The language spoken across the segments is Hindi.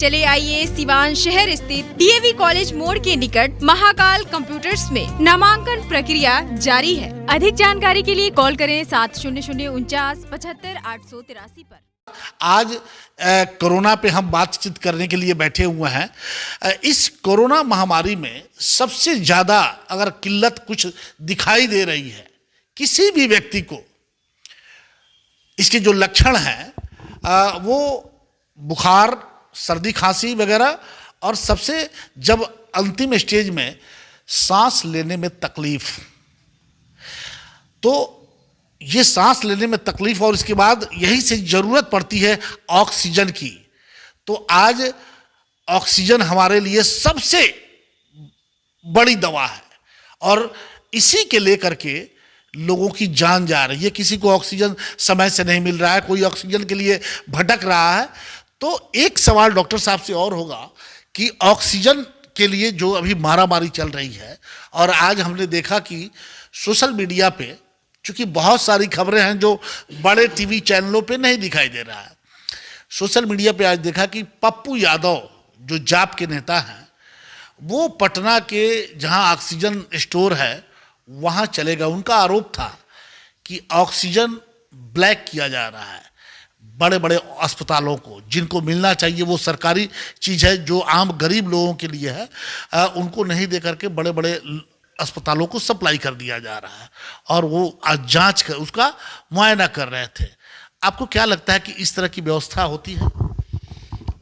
चले आइए सिवान शहर स्थित डीएवी कॉलेज मोड़ के निकट महाकाल कंप्यूटर्स में नामांकन प्रक्रिया जारी है। अधिक जानकारी के लिए कॉल करें 700949 पर। आज कोरोना पे हम बातचीत करने के लिए बैठे हुए हैं। इस कोरोना महामारी में सबसे ज़्यादा अगर किल्लत कुछ दिखाई दे रही है किसी भी व्यक्ति को, इसके जो लक्षण हैं वो बुखार, सर्दी, खांसी वगैरह, और सबसे जब अंतिम स्टेज में सांस लेने में तकलीफ। तो ये सांस लेने में तकलीफ और इसके बाद यही से ज़रूरत पड़ती है ऑक्सीजन की। तो आज ऑक्सीजन हमारे लिए सबसे बड़ी दवा है और इसी के लेकर के लोगों की जान जा रही है। किसी को ऑक्सीजन समय से नहीं मिल रहा है, कोई ऑक्सीजन के लिए भटक रहा है। तो एक सवाल डॉक्टर साहब से और होगा कि ऑक्सीजन के लिए जो अभी मारामारी चल रही है, और आज हमने देखा कि सोशल मीडिया पे चूंकि बहुत सारी खबरें हैं जो बड़े टीवी चैनलों पे नहीं दिखाई दे रहा है, सोशल मीडिया पे आज देखा कि पप्पू यादव जो जाप के नेता हैं वो पटना के जहां ऑक्सीजन स्टोर है वहां चले गए। उनका आरोप था कि ऑक्सीजन ब्लैक किया जा रहा है। बड़े बड़े अस्पतालों को जिनको मिलना चाहिए वो सरकारी चीज़ है जो आम गरीब लोगों के लिए है, उनको नहीं दे करके बड़े बड़े अस्पतालों को सप्लाई कर दिया जा रहा है और वो आज जांच कर उसका मुआयना कर रहे थे। आपको क्या लगता है कि इस तरह की व्यवस्था होती है?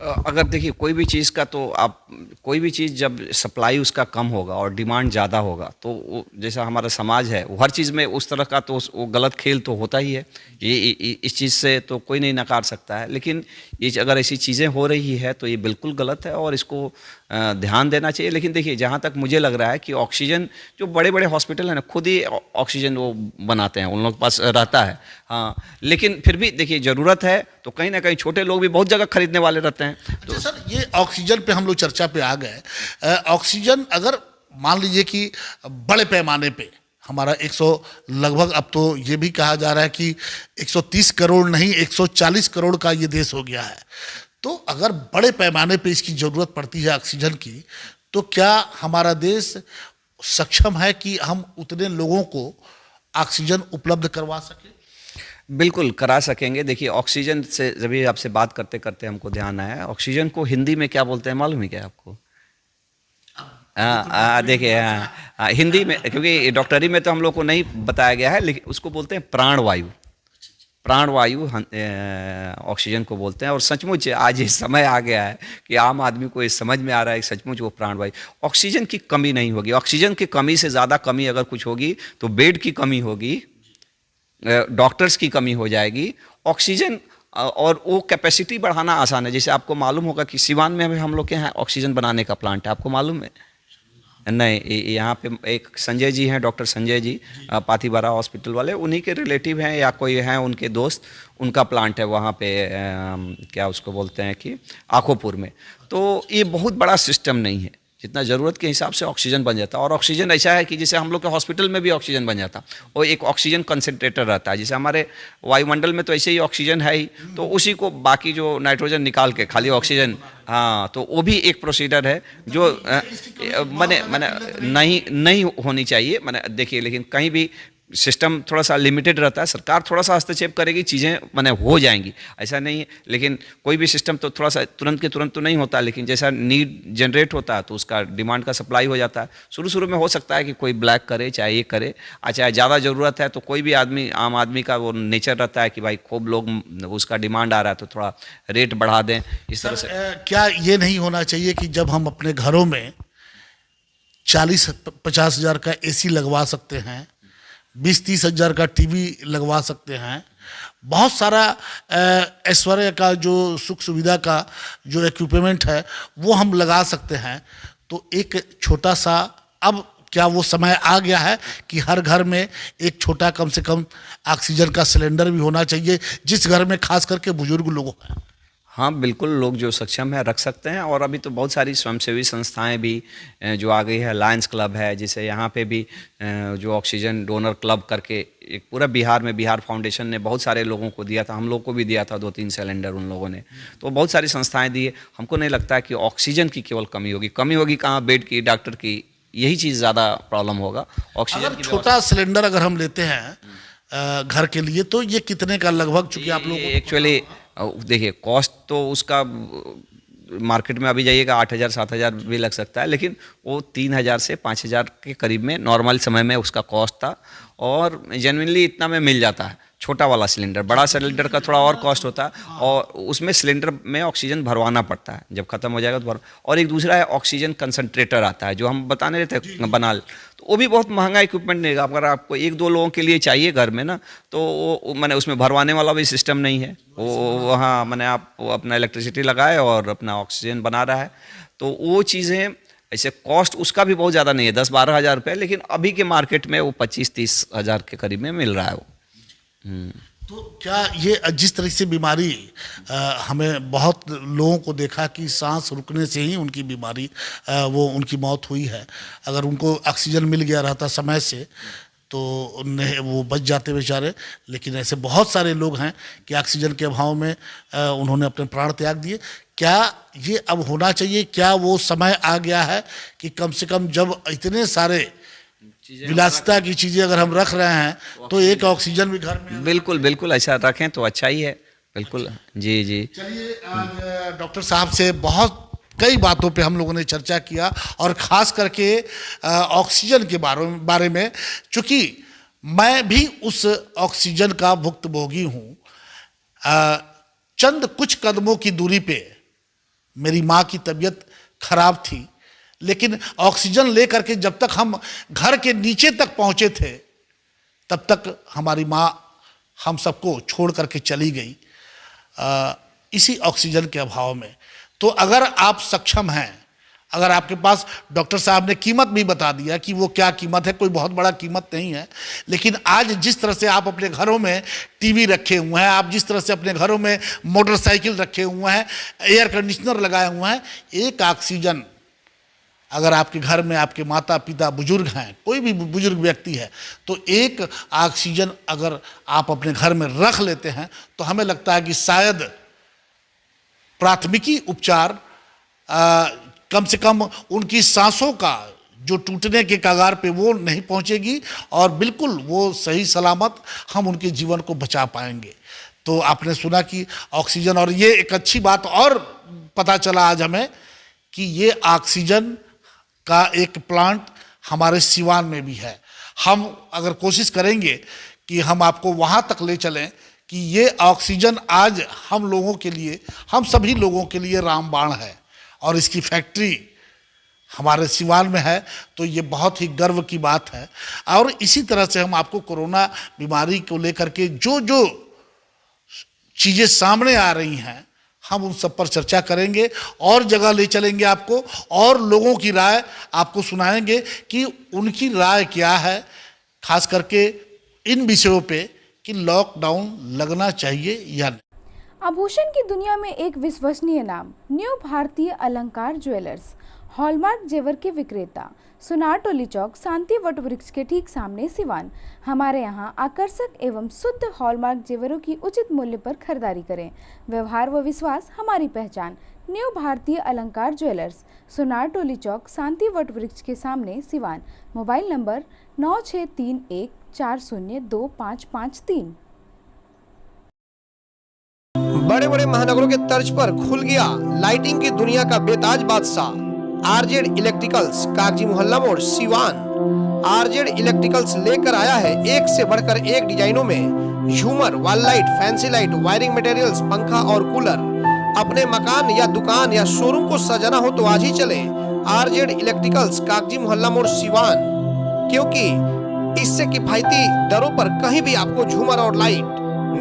अगर देखिए कोई भी चीज़ का, तो आप कोई भी चीज़ जब सप्लाई उसका कम होगा और डिमांड ज़्यादा होगा तो जैसा हमारा समाज है वो हर चीज़ में उस तरह का तो वो गलत खेल तो होता ही है। ये इस चीज़ से तो कोई नहीं नकार सकता है, लेकिन ये अगर ऐसी चीज़ें हो रही है तो ये बिल्कुल गलत है और इसको ध्यान देना चाहिए। लेकिन देखिए जहाँ तक मुझे लग रहा है कि ऑक्सीजन जो बड़े बड़े हॉस्पिटल हैं ना खुद ही ऑक्सीजन वो बनाते हैं, उन लोग के पास रहता है। हाँ, लेकिन फिर भी देखिए ज़रूरत है तो कहीं ना कहीं छोटे लोग भी बहुत जगह खरीदने वाले रहते हैं। तो सर ये ऑक्सीजन पे हम लोग चर्चा पे आ गए। ऑक्सीजन अगर मान लीजिए कि बड़े पैमाने पे हमारा 100 लगभग, अब तो ये भी कहा जा रहा है कि 130 करोड़ नहीं 140 करोड़ का ये देश हो गया है। तो अगर बड़े पैमाने पे इसकी ज़रूरत पड़ती है ऑक्सीजन की, तो क्या हमारा देश सक्षम है कि हम उतने लोगों को ऑक्सीजन उपलब्ध करवा सकें? बिल्कुल करा सकेंगे। देखिए ऑक्सीजन से जब आपसे बात करते करते हमको ध्यान आया, ऑक्सीजन को हिंदी में क्या बोलते हैं मालूम है क्या आपको? देखिए हिंदी में, क्योंकि डॉक्टरी में तो हम लोग को नहीं बताया गया है, लेकिन उसको बोलते हैं प्राणवायु। प्राणवायु ऑक्सीजन को बोलते हैं। और सचमुच आज ये समय आ गया है कि आम आदमी को ये समझ में आ रहा है कि सचमुच वो प्राणवायु, ऑक्सीजन की कमी नहीं होगी। ऑक्सीजन की कमी से ज़्यादा कमी अगर कुछ होगी तो बेड की कमी होगी, डॉक्टर्स की कमी हो जाएगी। ऑक्सीजन और वो कैपेसिटी बढ़ाना आसान है। जैसे आपको मालूम होगा कि सिवान में हम लोग के यहाँ ऑक्सीजन बनाने का प्लांट है, आपको मालूम है? नहीं, यहाँ पे एक संजय जी हैं, डॉक्टर संजय जी, पाथीबारा हॉस्पिटल वाले, उन्हीं के रिलेटिव हैं या कोई हैं उनके दोस्त, उनका प्लांट है वहाँ पे क्या उसको बोलते हैं कि आखोपुर में। तो ये बहुत बड़ा सिस्टम नहीं है, जितना ज़रूरत के हिसाब से ऑक्सीजन बन जाता है। और ऑक्सीजन ऐसा है कि जैसे हम लोग के हॉस्पिटल में भी ऑक्सीजन बन जाता, और एक ऑक्सीजन कंसनट्रेटर रहता है। जैसे हमारे वायुमंडल में तो ऐसे ही ऑक्सीजन है ही, तो उसी को बाकी जो नाइट्रोजन निकाल के खाली ऑक्सीजन, हाँ, तो वो भी एक प्रोसीजर है जो मैंने नहीं होनी चाहिए। मैंने देखिए, लेकिन कहीं भी सिस्टम थोड़ा सा लिमिटेड रहता है, सरकार थोड़ा सा हस्तक्षेप करेगी, चीज़ें हो जाएंगी, ऐसा नहीं है। लेकिन कोई भी सिस्टम तो थोड़ा सा तुरंत के तुरंत तो नहीं होता, लेकिन जैसा नीड जनरेट होता है तो उसका डिमांड का सप्लाई हो जाता है। शुरू में हो सकता है कि कोई ब्लैक करे, चाहे ये करे, चाहे ज़्यादा ज़रूरत है तो कोई भी आदमी, आम आदमी का वो नेचर रहता है कि भाई खूब लोग उसका डिमांड आ रहा है तो थोड़ा रेट बढ़ा दें, इस तरह से। क्या ये नहीं होना चाहिए कि जब हम अपने घरों में 40-50 हज़ार का AC लगवा सकते हैं, 20-30 हज़ार का टीवी लगवा सकते हैं, बहुत सारा ऐश्वर्य का जो सुख सुविधा का जो इक्विपमेंट है वो हम लगा सकते हैं, तो एक छोटा सा, अब क्या वो समय आ गया है कि हर घर में एक छोटा कम से कम ऑक्सीजन का सिलेंडर भी होना चाहिए, जिस घर में खास करके बुजुर्ग लोग हैं? हाँ बिल्कुल, लोग जो सक्षम है रख सकते हैं। और अभी तो बहुत सारी स्वयंसेवी संस्थाएं भी जो आ गई है, लायंस क्लब है, जिसे यहाँ पे भी जो ऑक्सीजन डोनर क्लब करके एक पूरा बिहार में बिहार फाउंडेशन ने बहुत सारे लोगों को दिया था, हम लोग को भी दिया था 2-3 सिलेंडर उन लोगों ने। तो बहुत सारी संस्थाएं दी है। हमको नहीं लगता है कि ऑक्सीजन की केवल कमी होगी कहाँ, बेड की, डॉक्टर की, यही चीज़ ज़्यादा प्रॉब्लम होगा। ऑक्सीजन अगर छोटा सिलेंडर अगर हम लेते हैं घर के लिए, तो ये कितने का लगभग, चूंकि आप लोग एक्चुअली देखिए कॉस्ट तो उसका मार्केट में अभी जाइएगा 8,000-7,000 भी लग सकता है, लेकिन वो 3,000 से 5,000 के करीब में नॉर्मल समय में उसका कॉस्ट था, और जेन्युइनली इतना में मिल जाता है छोटा वाला सिलेंडर। बड़ा सिलेंडर का थोड़ा और कॉस्ट होता है, और उसमें सिलेंडर में ऑक्सीजन भरवाना पड़ता है, जब खत्म हो जाएगा तो और एक दूसरा है ऑक्सीजन कंसनट्रेटर आता है, जो हम बताने रहे थे बना, तो वो भी बहुत महंगा इक्विपमेंट देगा। अगर आपको 1-2 लोगों के लिए चाहिए घर में ना, तो मैंने उसमें भरवाने वाला भी सिस्टम नहीं है। वो वहाँ मैंने आप अपना इलेक्ट्रिसिटी लगाए और अपना ऑक्सीजन बना रहा है, तो वो चीज़ें ऐसे कॉस्ट उसका भी बहुत ज़्यादा नहीं है, 10-12 हज़ार रुपये, लेकिन अभी के मार्केट में वो 25-30 हज़ार के करीब में मिल रहा है वो। तो क्या ये जिस तरह से बीमारी हमें बहुत लोगों को देखा कि सांस रुकने से ही उनकी बीमारी वो उनकी मौत हुई है, अगर उनको ऑक्सीजन मिल गया रहता समय से तो उन्हें वो बच जाते बेचारे। लेकिन ऐसे बहुत सारे लोग हैं कि ऑक्सीजन के अभाव में उन्होंने अपने प्राण त्याग दिए। क्या ये अब होना चाहिए? क्या वो समय आ गया है कि कम से कम जब इतने सारे विलासिता की चीजें अगर हम रख रहे हैं तो एक ऑक्सीजन भी घर में? बिल्कुल बिल्कुल, ऐसा रखें तो अच्छा ही है। बिल्कुल जी जी। चलिए, आज डॉक्टर साहब से बहुत कई बातों पे हम लोगों ने चर्चा किया, और ख़ास करके ऑक्सीजन के बारे में, चूँकि मैं भी उस ऑक्सीजन का भुक्तभोगी हूँ। चंद कुछ कदमों की दूरी पे मेरी माँ की तबीयत खराब थी, लेकिन ऑक्सीजन लेकर के जब तक हम घर के नीचे तक पहुँचे थे, तब तक हमारी माँ हम सबको छोड़ करके चली गई इसी ऑक्सीजन के अभाव में। तो अगर आप सक्षम हैं, अगर आपके पास, डॉक्टर साहब ने कीमत भी बता दिया कि वो क्या कीमत है, कोई बहुत बड़ा कीमत नहीं है, लेकिन आज जिस तरह से आप अपने घरों में टीवी रखे हुए हैं, आप जिस तरह से अपने घरों में मोटरसाइकिल रखे हुए हैं, एयर कंडीशनर लगाए हुए हैं, एक ऑक्सीजन अगर आपके घर में आपके माता पिता बुजुर्ग हैं, कोई भी बुजुर्ग व्यक्ति है, तो एक ऑक्सीजन अगर आप अपने घर में रख लेते हैं तो हमें लगता है कि शायद प्राथमिकी उपचार कम से कम उनकी सांसों का जो टूटने के कगार पे वो नहीं पहुंचेगी, और बिल्कुल वो सही सलामत हम उनके जीवन को बचा पाएंगे। तो आपने सुना कि ऑक्सीजन, और ये एक अच्छी बात और पता चला आज हमें कि ये ऑक्सीजन का एक प्लांट हमारे सिवान में भी है। हम अगर कोशिश करेंगे कि हम आपको वहाँ तक ले चलें कि ये ऑक्सीजन आज हम लोगों के लिए, हम सभी लोगों के लिए रामबाण है, और इसकी फैक्ट्री हमारे सिवान में है, तो ये बहुत ही गर्व की बात है। और इसी तरह से हम आपको कोरोना बीमारी को लेकर के जो जो चीज़ें सामने आ रही हैं, हम उन सब पर चर्चा करेंगे, और जगह ले चलेंगे आपको, और लोगों की राय आपको सुनाएंगे कि उनकी राय क्या है, खास करके इन विषयों पे कि लॉकडाउन लगना चाहिए या नहीं। आभूषण की दुनिया में एक विश्वसनीय नाम, न्यू भारतीय अलंकार ज्वेलर्स, हॉलमार्क जेवर के विक्रेता, सुनार टोली चौक, शांति वट वृक्ष के ठीक सामने सिवान। हमारे यहाँ आकर्षक एवं शुद्ध हॉलमार्क जेवरों की उचित मूल्य पर खरीदारी करें। व्यवहार व विश्वास हमारी पहचान। न्यू भारतीय अलंकार ज्वेलर्स, सुनार टोली चौक, शांति वट वृक्ष के सामने सिवान। Mobile number 9631402553। बड़े बड़े महानगरों के तर्ज पर खुल गया लाइटिंग की दुनिया का बेताज बादशाह आरजेड इलेक्ट्रिकल्स, कागजी मोहल्ला मोड़, सिवान। आरजेड इलेक्ट्रिकल्स लेकर आया है एक से बढ़कर एक डिजाइनों में झूमर, wall light, fancy light, wiring materials, पंखा और कूलर। अपने मकान या दुकान या शोरूम को सजाना हो तो आज ही चले आरजेड इलेक्ट्रिकल्स, कागजी मोहल्ला मोड़, सिवान, क्योंकि इससे किफायती दरों पर कहीं भी आपको झूमर और लाइट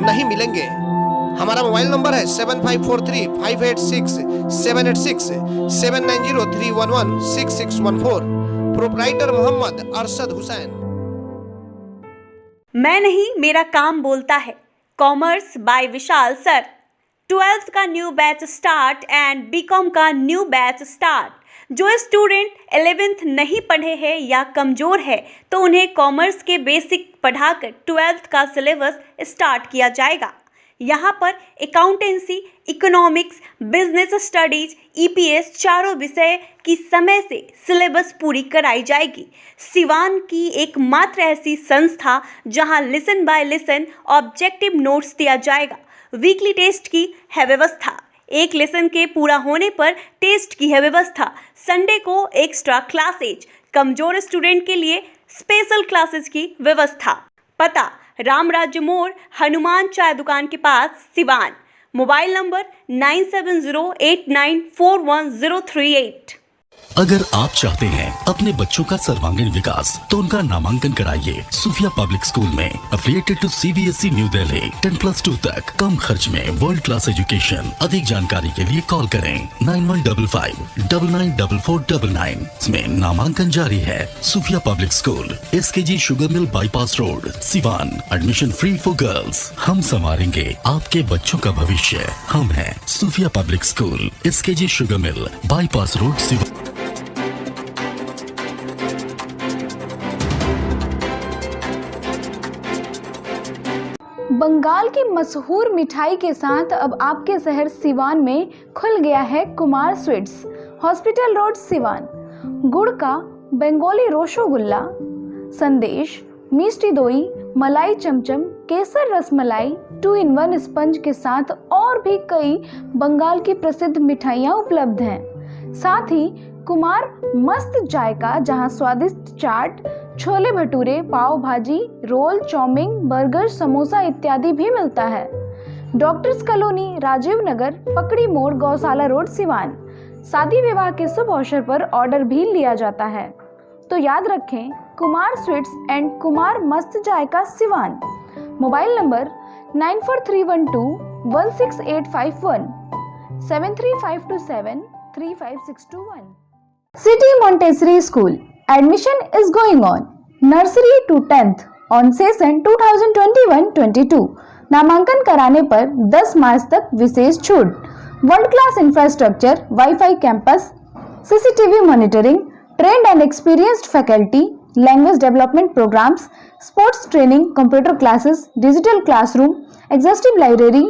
नहीं मिलेंगे। हमारा मोबाइल नंबर है 7543-586-786, 7903116614। प्रोप्राइटर मोहम्मद अरशद हुसैन। मैं नहीं, मेरा काम बोलता है। Commerce by Vishal sir. 12th का new batch start and BCom का न्यू बैच स्टार्ट। जो स्टूडेंट 11th नहीं पढ़े हैं या कमज़ोर है तो उन्हें कॉमर्स के बेसिक पढ़ाकर 12th का सिलेबस स्टार्ट किया जाएगा। यहाँ पर accountancy, economics, business studies, EPS चारों विषय की समय से सिलेबस पूरी कराई जाएगी। सिवान की एकमात्र ऐसी संस्था जहाँ lesson by lesson objective notes दिया जाएगा। वीकली टेस्ट की है व्यवस्था। एक लेसन के पूरा होने पर टेस्ट की है व्यवस्था। संडे को एक्स्ट्रा क्लासेज, कमजोर स्टूडेंट के लिए स्पेशल क्लासेज की व्यवस्था। पता रामराज्य मोड़, हनुमान चाय दुकान के पास, सिवान। Mobile number 9708941038। अगर आप चाहते हैं अपने बच्चों का सर्वांगीण विकास तो उनका नामांकन कराइए सूफिया पब्लिक स्कूल में, affiliated to CBSE New Delhi. 10+2 तक कम खर्च में वर्ल्ड क्लास एजुकेशन। अधिक जानकारी के लिए कॉल करें 9155994499। इसमें नामांकन जारी है। Sufia public school, SKG sugar mill bypass road, Siwan. Admission free for girls. हम संवारेंगे आपके बच्चों का भविष्य। हम हैं Sufia public school, SKG sugar mill bypass road, Siwan. Bengal की मशहूर मिठाई के साथ अब आपके शहर सिवान में खुल गया है Kumar sweets, hospital road, Siwan. गुड़ का बंगाली रसगुल्ला, संदेश, मिष्टी दोई, मलाई चमचम, केसर रसमलाई, 2-in-1 स्पंज के साथ और भी कई बंगाल की प्रसिद्ध मिठाइयाँ उपलब्ध हैं। साथ ही कुमार मस्त जायका, जहां स्वादिष्ट चाट, छोले भटूरे, पाव भाजी, रोल, चाउमीन, बर्गर, समोसा इत्यादि भी मिलता है। डॉक्टर्स कॉलोनी, राजीव नगर, पकड़ी मोड़, गौशाला रोड, सिवान। शादी विवाह के शुभ अवसर पर ऑर्डर भी लिया जाता है। तो याद रखें, Kumar sweets and Kumar Mast Zaika, Siwan. Mobile number 9431216851 735273561। City Montessori School. Admission is going on. Nursery to 10th on session 2021-22. नामांकन कराने पर 10 मार्च तक विशेष छूट। World class infrastructure, WiFi campus, CCTV monitoring, trained and experienced faculty, language development programmes, sports training, computer classes, digital classroom, exhaustive library,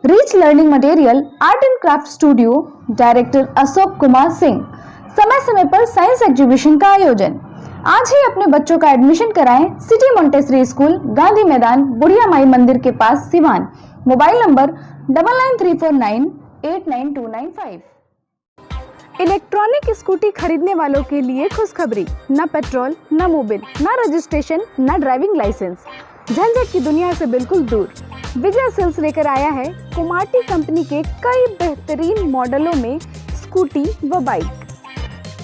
rich learning material, art and craft studio. Director Ashok Kumar Singh. समय समय पर साइंस एग्जीबिशन का आयोजन। आज ही अपने बच्चों का एडमिशन कराएं सिटी मोंटेसरी स्कूल, गांधी मैदान, बुढ़िया माई मंदिर के पास, Siwan. Mobile number 9934989295। Electronic scooty खरीदने वालों के लिए खुशखबरी। न पेट्रोल, न मोबिल, न रजिस्ट्रेशन, न ड्राइविंग लाइसेंस। झंझट की दुनिया से बिल्कुल दूर विजय सेल्स लेकर आया है कुमाटी कंपनी के कई बेहतरीन मॉडलों में स्कूटी व बाइक,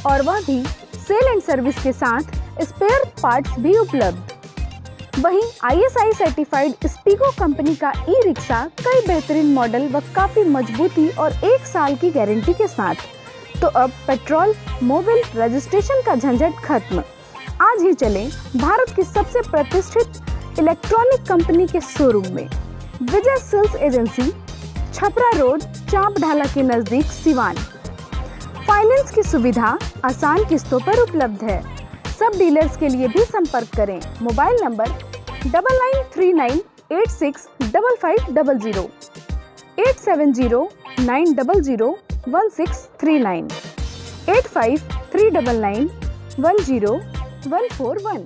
और वह भी सेल एंड सर्विस के साथ स्पेयर पार्ट्स भी उपलब्ध। वहीं ISI सर्टिफाइड स्पीको कंपनी का ई-रिक्शा कई बेहतरीन मॉडल व काफी मजबूती और 1 साल की गारंटी के साथ। तो अब पेट्रोल, मोबिल, रजिस्ट्रेशन का झंझट खत्म। आज ही चलें भारत की सबसे प्रतिष्ठित इलेक्ट्रॉनिक कंपनी के शोरूम में। विजय सेल्स एजेंसी, छपरा रोड, चांप ढाला के नजदीक, सिवान। फाइनेंस की सुविधा आसान किस्तों पर उपलब्ध है। सब डीलर्स के लिए भी संपर्क करें। Mobile number 9939865500 87090001639 8539910141।